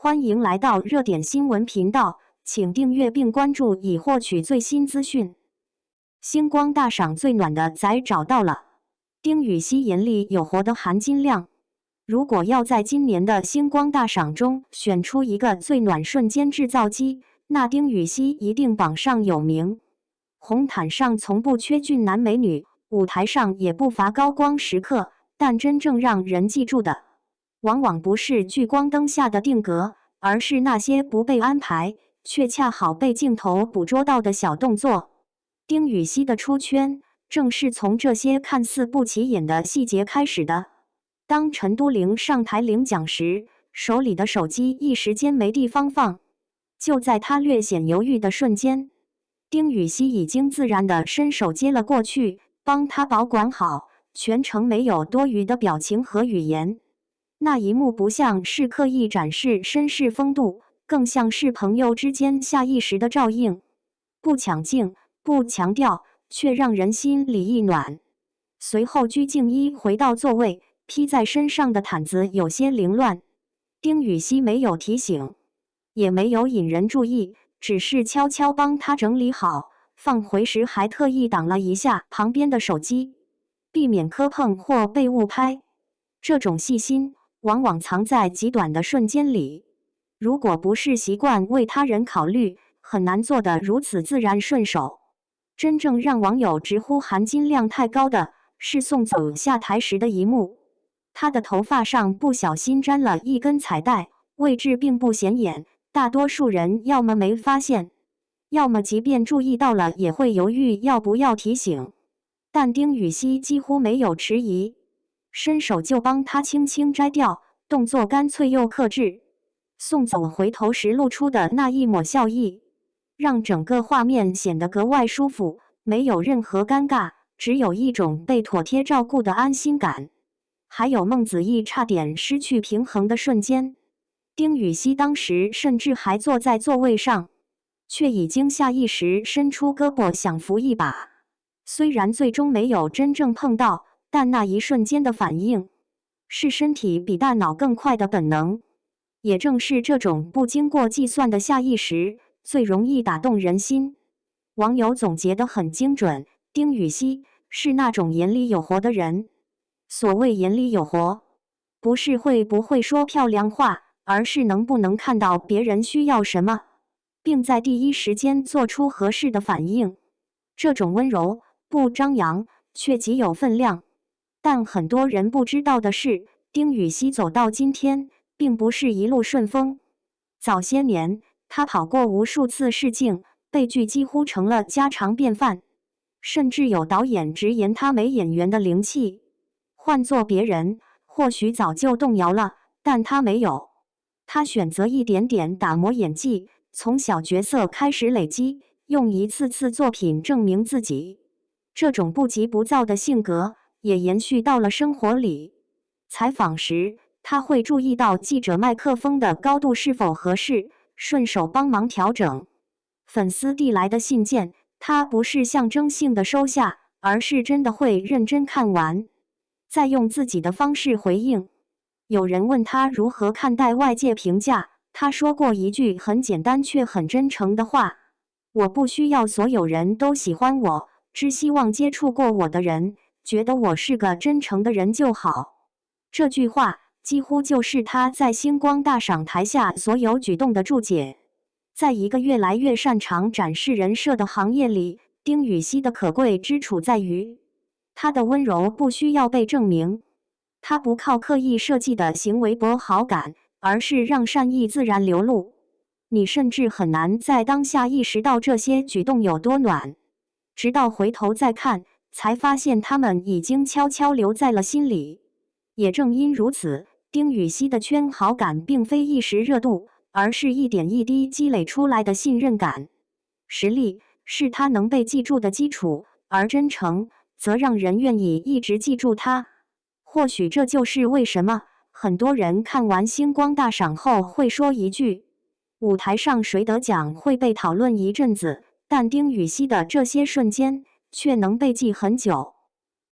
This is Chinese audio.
欢迎来到热点新闻频道，请订阅并关注以获取最新资讯。星光大赏最暖的仔找到了，丁禹兮眼里有活的含金量。如果要在今年的星光大赏中选出一个最暖瞬间制造机，那丁禹兮一定榜上有名。红毯上从不缺俊男美女，舞台上也不乏高光时刻，但真正让人记住的，往往不是聚光灯下的定格，而是那些不被安排，却恰好被镜头捕捉到的小动作。丁禹兮的出圈，正是从这些看似不起眼的细节开始的。当陈都灵上台领奖时，手里的手机一时间没地方放。就在他略显犹豫的瞬间，丁禹兮已经自然地伸手接了过去，帮他保管好，全程没有多余的表情和语言。那一幕不像是刻意展示绅士风度，更像是朋友之间下意识的照应，不抢镜，不强调，却让人心里一暖。随后鞠婧祎回到座位，披在身上的毯子有些凌乱，丁禹兮没有提醒，也没有引人注意，只是悄悄帮他整理好，放回时还特意挡了一下旁边的手机，避免磕碰或被误拍。这种细心往往藏在极短的瞬间里，如果不是习惯为他人考虑，很难做得如此自然顺手。真正让网友直呼含金量太高的是送走下台时的一幕，他的头发上不小心沾了一根彩带，位置并不显眼，大多数人要么没发现，要么即便注意到了也会犹豫要不要提醒。但丁禹兮几乎没有迟疑，伸手就帮他轻轻摘掉，动作干脆又克制。送走回头时露出的那一抹笑意，让整个画面显得格外舒服，没有任何尴尬，只有一种被妥帖照顾的安心感。还有孟子义差点失去平衡的瞬间，丁禹兮当时甚至还坐在座位上，却已经下意识伸出胳膊想扶一把。虽然最终没有真正碰到，但那一瞬间的反应，是身体比大脑更快的本能。也正是这种不经过计算的下意识，最容易打动人心。网友总结得很精准，丁禹兮是那种眼里有活的人。所谓眼里有活，不是会不会说漂亮话，而是能不能看到别人需要什么，并在第一时间做出合适的反应。这种温柔不张扬，却极有分量。但很多人不知道的是，丁禹兮走到今天，并不是一路顺风。早些年，他跑过无数次试镜，被拒几乎成了家常便饭，甚至有导演直言他没演员的灵气。换做别人，或许早就动摇了，但他没有。他选择一点点打磨演技，从小角色开始累积，用一次次作品证明自己。这种不急不躁的性格也延续到了生活里。采访时，他会注意到记者麦克风的高度是否合适，顺手帮忙调整。粉丝递来的信件，他不是象征性的收下，而是真的会认真看完，再用自己的方式回应。有人问他如何看待外界评价，他说过一句很简单却很真诚的话：我不需要所有人都喜欢我，只希望接触过我的人觉得我是个真诚的人就好。这句话几乎就是他在星光大赏台下所有举动的注解。在一个越来越擅长展示人设的行业里，丁禹兮的可贵之处在于，他的温柔不需要被证明。他不靠刻意设计的行为博好感，而是让善意自然流露。你甚至很难在当下意识到这些举动有多暖，直到回头再看，才发现他们已经悄悄留在了心里。也正因如此，丁禹兮的圈好感并非一时热度，而是一点一滴积累出来的信任感。实力是他能被记住的基础，而真诚则让人愿意一直记住他。或许这就是为什么很多人看完星光大赏后会说一句，舞台上谁得奖会被讨论一阵子，但丁禹兮的这些瞬间却能被记很久。